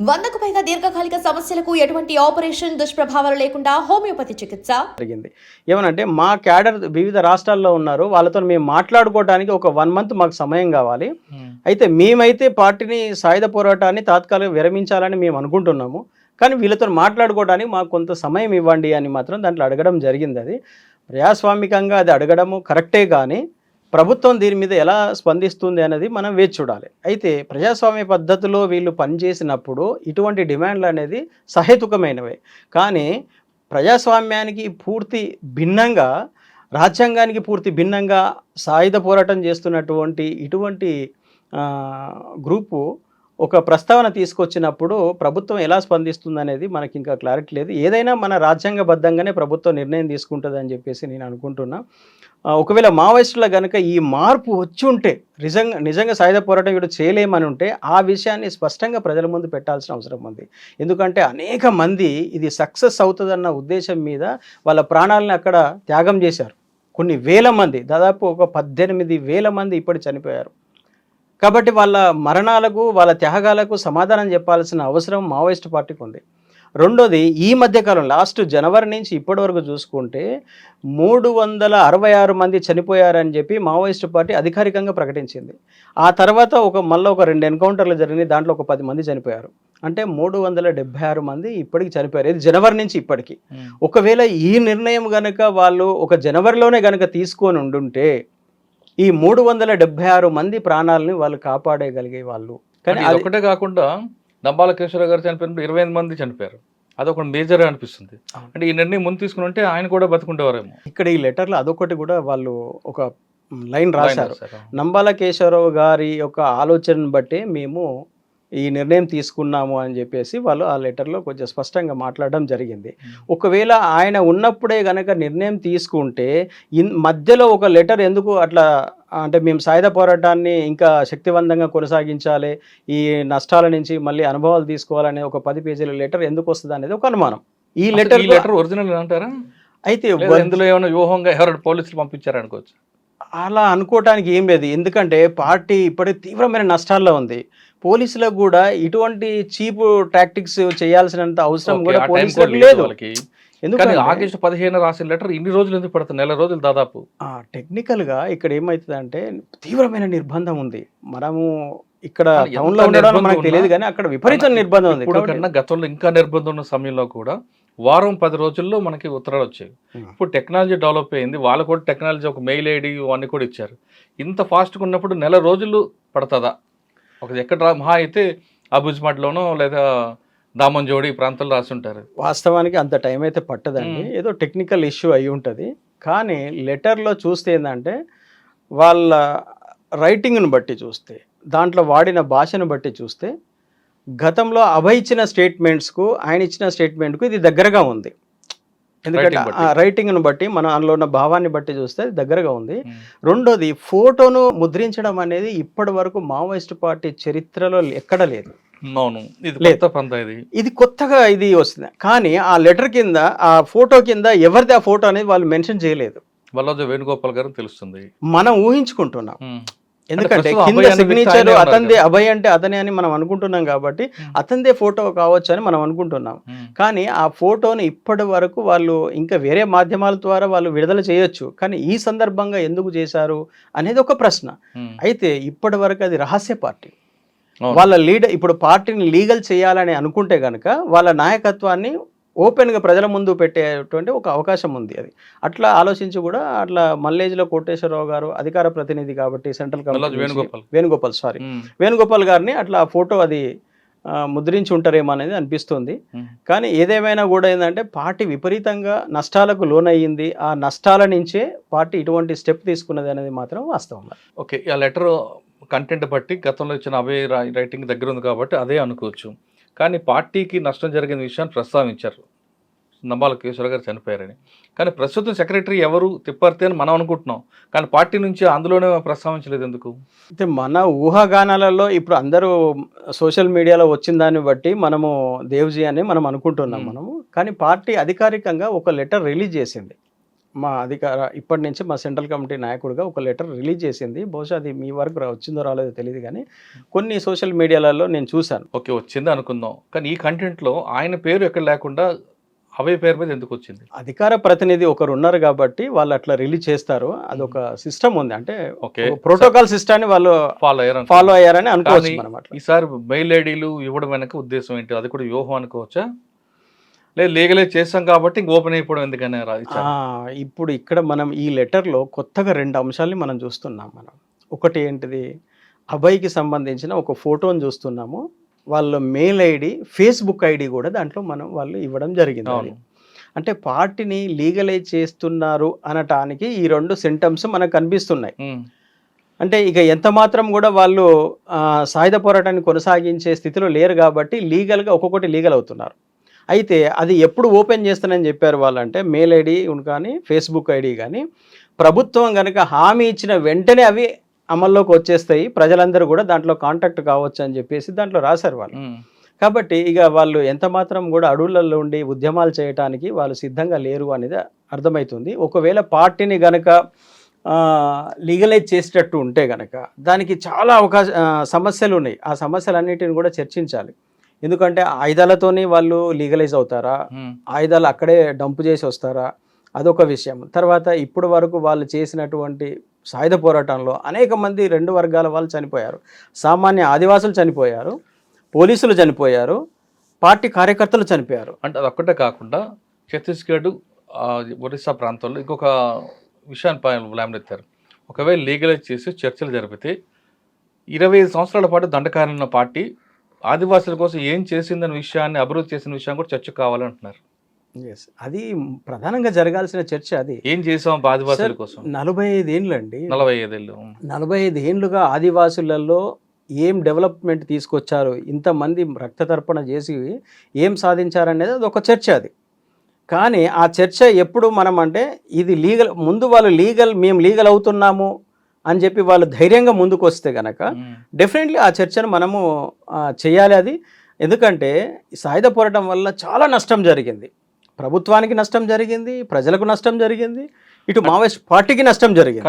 100కు పైగా దీర్ఘకాలిక సమస్యలకు ఎటువంటి ఆపరేషన్ దుష్ప్రభావాలు లేకుండా హోమియోపతి చికిత్స జరిగింది. ఏమనంటే మా క్యాడర్ వివిధ రాష్ట్రాల్లో ఉన్నారు. వాళ్ళతో మేము మాట్లాడుకోవడానికి ఒక 1 మంత్ మాకు సమయం కావాలి. అయితే మేమైతే పార్టీని సాయుధ పోరాటాన్ని తాత్కాలిక విరమించాలని మేము అనుకుంటున్నాము. కానీ వీళ్ళతో మాట్లాడుకోవడానికి మాకు కొంత సమయం ఇవ్వండి అని మాత్రం దాంట్లో అడగడం జరిగింది. అది ప్రజాస్వామికంగా అది అడగడము కరెక్టే, కానీ ప్రభుత్వం దీని మీద ఎలా స్పందిస్తుంది అనేది మనం వేచి చూడాలి. అయితే ప్రజాస్వామ్య పద్ధతిలో వీళ్ళు పనిచేసినప్పుడు ఇటువంటి డిమాండ్లు అనేది సహేతుకమైనవే. కానీ ప్రజాస్వామ్యానికి పూర్తి భిన్నంగా, రాజ్యాంగానికి పూర్తి భిన్నంగా సాయుధ పోరాటం చేస్తున్నటువంటి ఇటువంటి గ్రూపు ఒక ప్రస్తావన తీసుకొచ్చినప్పుడు ప్రభుత్వం ఎలా స్పందిస్తుంది అనేది మనకి ఇంకా క్లారిటీ లేదు. ఏదైనా మన రాజ్యాంగబద్ధంగానే ప్రభుత్వం నిర్ణయం తీసుకుంటుందని చెప్పేసి నేను అనుకుంటున్నా. ఒకవేళ మావోయిస్టుల కనుక ఈ మార్పు వచ్చి ఉంటే, నిజంగా సాయుధ పోరాటం ఇక్కడ చేయలేమని ఉంటే ఆ విషయాన్ని స్పష్టంగా ప్రజల ముందు పెట్టాల్సిన అవసరం ఉంది. ఎందుకంటే అనేక మంది ఇది సక్సెస్ అవుతుందన్న ఉద్దేశం మీద వాళ్ళ ప్రాణాలను అక్కడ త్యాగం చేశారు. కొన్ని వేల మంది, దాదాపు ఒక 18,000 మంది ఇప్పటి చనిపోయారు. కాబట్టి వాళ్ళ మరణాలకు, వాళ్ళ త్యాగాలకు సమాధానం చెప్పాల్సిన అవసరం మావోయిస్టు పార్టీకి ఉంది. రెండోది, ఈ మధ్యకాలం లాస్ట్ జనవరి నుంచి ఇప్పటి వరకు చూసుకుంటే 366 మంది చనిపోయారని చెప్పి మావోయిస్టు పార్టీ అధికారికంగా ప్రకటించింది. ఆ తర్వాత మళ్ళీ ఒక 2 ఎన్కౌంటర్లు జరిగినాయి, దాంట్లో ఒక 10 మంది చనిపోయారు. అంటే 376 మంది ఇప్పటికి చనిపోయారు. ఇది జనవరి నుంచి ఇప్పటికి. ఒకవేళ ఈ నిర్ణయం కనుక వాళ్ళు ఒక జనవరిలోనే కనుక తీసుకొని ఉండుంటే ఈ 376 మంది ప్రాణాలని వాళ్ళు కాపాడగలిగే వాళ్ళు. కానీ ఒకటే కాకుండా దంబాల కేశవరావు గారు చనిపోయినప్పుడు 25 మంది చనిపోయారు. అదొక మేజర్ అనిపిస్తుంది. అంటే ఈ నిర్ణయం ముందు తీసుకుని ఉంటే ఆయన కూడా బతుకుంటేవారేమో. ఇక్కడ ఈ లెటర్లో అదొకటి కూడా వాళ్ళు ఒక లైన్ రాశారు. నంబాల కేశవరావు గారి యొక్క ఆలోచనను బట్టి మేము ఈ నిర్ణయం తీసుకున్నాము అని చెప్పేసి వాళ్ళు ఆ లెటర్లో కొంచెం స్పష్టంగా మాట్లాడడం జరిగింది. ఒకవేళ ఆయన ఉన్నప్పుడే గనక నిర్ణయం తీసుకుంటే మధ్యలో ఒక లెటర్ ఎందుకు అట్లా, అంటే మేము సాయుధ పోరాటాన్ని ఇంకా శక్తివంతంగా కొనసాగించాలి, ఈ నష్టాల నుంచి మళ్ళీ అనుభవాలు తీసుకోవాలనే ఒక 10 పేజీల లెటర్ ఎందుకు వస్తుంది అనేది ఒక అనుమానం. ఈ లెటర్ ఒరిజినల్ అంటారా? అయితే ఇందులో ఏమైనా వ్యూహంగా ఎవరైనా పోలీసులు పంపించారనుకోవచ్చు. అలా అనుకోవటానికి ఏం లేదు. ఎందుకంటే పార్టీ ఇప్పటి తీవ్రమైన నష్టాల్లో ఉంది. పోలీసులకు కూడా ఇటువంటి చీప్ టాక్టిక్స్ చేయాల్సినంత అవసరం కూడా పోలీసులకు లేదు. ఎందుకంటే ఆగస్టు 15 రాసిన లెటర్ ఇన్ని రోజులు ఎందుకు పడుతుంది? నెల రోజులు దాదాపు. టెక్నికల్గా ఇక్కడ ఏమవుతుందంటే తీవ్రమైన నిర్బంధం ఉంది. మనము ఇక్కడ టౌన్లో ఉండడం మనకు తెలియదు, కానీ అక్కడ విపరీత నిర్బంధం ఉంది. ఇప్పుడు కన్నా గతంలో ఇంకా నిర్బంధం ఉన్న సమయంలో కూడా వారం 10 రోజుల్లో మనకి ఉత్తరాలు వచ్చాయి. ఇప్పుడు టెక్నాలజీ డెవలప్ అయింది, వాళ్ళు కూడా టెక్నాలజీ ఒక మెయిల్ ఐడి అన్నీ కూడా ఇచ్చారు. ఇంత ఫాస్ట్గా ఉన్నప్పుడు నెల రోజులు పడుతుందా? ఒక ఎక్కడ మహా అయితే అబుజ్మట్లోనో లేదా దామంజోడి ప్రాంతాల్లో రాసి ఉంటారు. వాస్తవానికి అంత టైం అయితే పట్టదండి, ఏదో టెక్నికల్ ఇష్యూ అయి ఉంటుంది. కానీ లెటర్లో చూస్తే ఏంటంటే వాళ్ళ రైటింగ్ను బట్టి చూస్తే, దాంట్లో వాడిన భాషను బట్టి చూస్తే గతంలో అభయ్ ఇచ్చిన స్టేట్మెంట్స్కు ఆయన ఇచ్చిన స్టేట్మెంట్కు ఇది దగ్గరగా ఉంది. ఎందుకంటే రైటింగ్ను బట్టి, మన అందులో ఉన్న భావాన్ని బట్టి చూస్తే దగ్గరగా ఉంది. రెండోది, ఫోటోను ముద్రించడం అనేది ఇప్పటి వరకు మావోయిస్ట్ పార్టీ చరిత్రలో ఎక్కడ లేదు. ఇది కొత్తగా ఇది వస్తుంది. కానీ ఆ లెటర్ కింద, ఆ ఫోటో కింద ఎవరిది ఆ ఫోటో అనేది వాళ్ళు మెన్షన్ చేయలేదు. వల్లజ వేణుగోపాల్ గారు తెలుస్తుంది, మనం ఊహించుకుంటున్నాం. ఎందుకంటే కింద సిగ్నేచర్ అతనిదే, అభయ్ అంటే అతనే అని మనం అనుకుంటున్నాం, కాబట్టి అతనిదే ఫోటో కావచ్చు అని మనం అనుకుంటున్నాం. కానీ ఆ ఫోటోని ఇప్పటి వరకు వాళ్ళు ఇంకా వేరే మాధ్యమాల ద్వారా వాళ్ళు విడుదల చేయొచ్చు, కానీ ఈ సందర్భంగా ఎందుకు చేశారు అనేది ఒక ప్రశ్న. అయితే ఇప్పటి వరకు అది రహస్య పార్టీ. వాళ్ళ లీడర్ ఇప్పుడు పార్టీని లీగల్ చేయాలని అనుకుంటే కనుక వాళ్ళ నాయకత్వాన్ని ఓపెన్గా ప్రజల ముందు పెట్టేటువంటి ఒక అవకాశం ఉంది. అది అట్లా ఆలోచించి కూడా అట్లా మల్లేజ్లో కోటేశ్వరరావు గారు అధికార ప్రతినిధి కాబట్టి సెంట్రల్ గవర్నమెంట్ వేణుగోపాల్ గారిని అట్లా ఫోటో అది ముద్రించి ఉంటారేమో అనేది అనిపిస్తుంది. కానీ ఏదేమైనా కూడా ఏంటంటే పార్టీ విపరీతంగా నష్టాలకు లోనయ్యింది. ఆ నష్టాల నుంచే పార్టీ ఇటువంటి స్టెప్ తీసుకున్నది అనేది మాత్రం వాస్తవం. ఓకే, ఆ లెటర్ కంటెంట్ బట్టి గతంలో ఇచ్చిన అభయ్ రైటింగ్ దగ్గర ఉంది కాబట్టి అదే అనుకోవచ్చు. కానీ పార్టీకి నష్టం జరిగిన విషయాన్ని ప్రస్తావించారు, నంబాల కేశవరావు గారు చనిపోయారని. కానీ ప్రస్తుతం సెక్రటరీ ఎవరు తిప్పర్తి అని మనం అనుకుంటున్నాం, కానీ పార్టీ నుంచి అందులోనే ప్రస్తావించలేదు ఎందుకు? అయితే మన ఊహాగానాలలో ఇప్పుడు అందరూ సోషల్ మీడియాలో వచ్చిన దాన్ని బట్టి మనము దేవ్జీ అని మనం అనుకుంటున్నాం మనము. కానీ పార్టీ అధికారికంగా ఒక లెటర్ రిలీజ్ చేసింది. మా ఇప్పటి నుంచి మా సెంట్రల్ కమిటీ నాయకుడిగా ఒక లెటర్ రిలీజ్ చేసింది. బహుశా అది మీ వరకు వచ్చిందో రాలేదో తెలియదు, కానీ కొన్ని సోషల్ మీడియాలలో నేను చూశాను. ఓకే, వచ్చింది అనుకుందాం, కానీ ఈ కంటెంట్లో ఆయన పేరు ఎక్కడ లేకుండా అభయ్ పేరు మీద ఎందుకు వచ్చింది? అధికార ప్రతినిధి ఒకరు ఉన్నారు కాబట్టి వాళ్ళు అట్లా రిలీజ్ చేస్తారు. అదొక సిస్టమ్ ఉంది, అంటే ప్రోటోకాల్ సిస్టాన్ని వాళ్ళు ఫాలో అయ్యారని అనుకోవచ్చు మనం. అట్లా ఈసారి మెయిల్ ఐడీలు ఇవ్వడం వెనక ఉద్దేశం ఏంటి? అది కూడా వ్యూహం అనుకోవచ్చా? లేదు లీగలైజ్ చేస్తాం కాబట్టి ఇంక ఓపెన్ అయిపోవడం ఎందుకని? ఇప్పుడు ఇక్కడ మనం ఈ లెటర్లో కొత్తగా 2 అంశాలని మనం చూస్తున్నాం. మనం ఒకటి ఏంటిది, అభయ్కి సంబంధించిన ఒక ఫోటోని చూస్తున్నాము. వాళ్ళ మెయిల్ ఐడి, ఫేస్బుక్ ఐడి కూడా దాంట్లో వాళ్ళు ఇవ్వడం జరిగింది. అంటే పార్టీని లీగలైజ్ చేస్తున్నారు అనటానికి ఈ 2 సింటమ్స్ మనకు కనిపిస్తున్నాయి. అంటే ఇక ఎంత మాత్రం కూడా వాళ్ళు సాయుధ పోరాటాన్ని కొనసాగించే స్థితిలో లేరు కాబట్టి లీగల్గా ఒక్కొక్కటి లీగల్ అవుతున్నారు. అయితే అది ఎప్పుడు ఓపెన్ చేస్తానని చెప్పారు వాళ్ళంటే, మెయిల్ ఐడి కానీ ఫేస్బుక్ ఐడి కానీ ప్రభుత్వం కనుక హామీ ఇచ్చిన వెంటనే అవి అమల్లోకి వచ్చేస్తాయి, ప్రజలందరూ కూడా దాంట్లో కాంటాక్ట్ కావచ్చు అని చెప్పేసి దాంట్లో రాశారు వాళ్ళు. కాబట్టి ఇక వాళ్ళు ఎంత మాత్రం కూడా అడవులలో ఉండి ఉద్యమాలు చేయడానికి వాళ్ళు సిద్ధంగా లేరు అనేది అర్థమవుతుంది. ఒకవేళ పార్టీని గనక లీగలైజ్ చేసేటట్టు ఉంటే గనక దానికి చాలా సమస్యలు ఉన్నాయి. ఆ సమస్యలన్నిటిని కూడా చర్చించాలి. ఎందుకంటే ఆయుధాలతోని వాళ్ళు లీగలైజ్ అవుతారా, ఆయుధాలు అక్కడే డంపు చేసి వస్తారా, అదొక విషయం. తర్వాత ఇప్పుడు వరకు వాళ్ళు చేసినటువంటి సాయుధ పోరాటంలో అనేక మంది 2 వర్గాల వాళ్ళు చనిపోయారు. సామాన్య ఆదివాసులు చనిపోయారు, పోలీసులు చనిపోయారు, పార్టీ కార్యకర్తలు చనిపోయారు. అంటే అదొక్కటే కాకుండా ఛత్తీస్గఢ్, ఒరిస్సా ప్రాంతంలో ఇంకొక విషయాన్ని లేవనెత్తారు. ఒకవేళ లీగలైజ్ చేసి చర్చలు జరిపితే 25 సంవత్సరాల పాటు దండకారణ పార్టీ ఆదివాసుల కోసం ఏం చేసిందన్న విషయాన్ని, అభివృద్ధి చేసిన విషయాన్ని కూడా చర్చ కావాలంటున్నారు. అది ప్రధానంగా జరగాల్సిన చర్చ. అది ఏం చేసాం ఆదివాసుల కోసం? 45 ఏళ్ళు అండి, 45 ఏళ్ళుగా ఆదివాసులలో ఏం డెవలప్మెంట్ తీసుకొచ్చారు, ఇంతమంది రక్త తర్పణ చేసి ఏం సాధించారనేది అది ఒక చర్చ. అది కానీ ఆ చర్చ ఎప్పుడు మనం అంటే ఇది లీగల్, ముందు వాళ్ళు మేము లీగల్ అవుతున్నాము అని చెప్పి వాళ్ళు ధైర్యంగా ముందుకు వస్తే కనుక డెఫినెట్లీ ఆ చర్చను మనము చేయాలి. అది ఎందుకంటే సాయుధ పోరాటం వల్ల చాలా నష్టం జరిగింది, ప్రభుత్వానికి నష్టం జరిగింది, ప్రజలకు నష్టం జరిగింది, ఇటు మావోయిస్ట్ పార్టీకి నష్టం జరిగింది.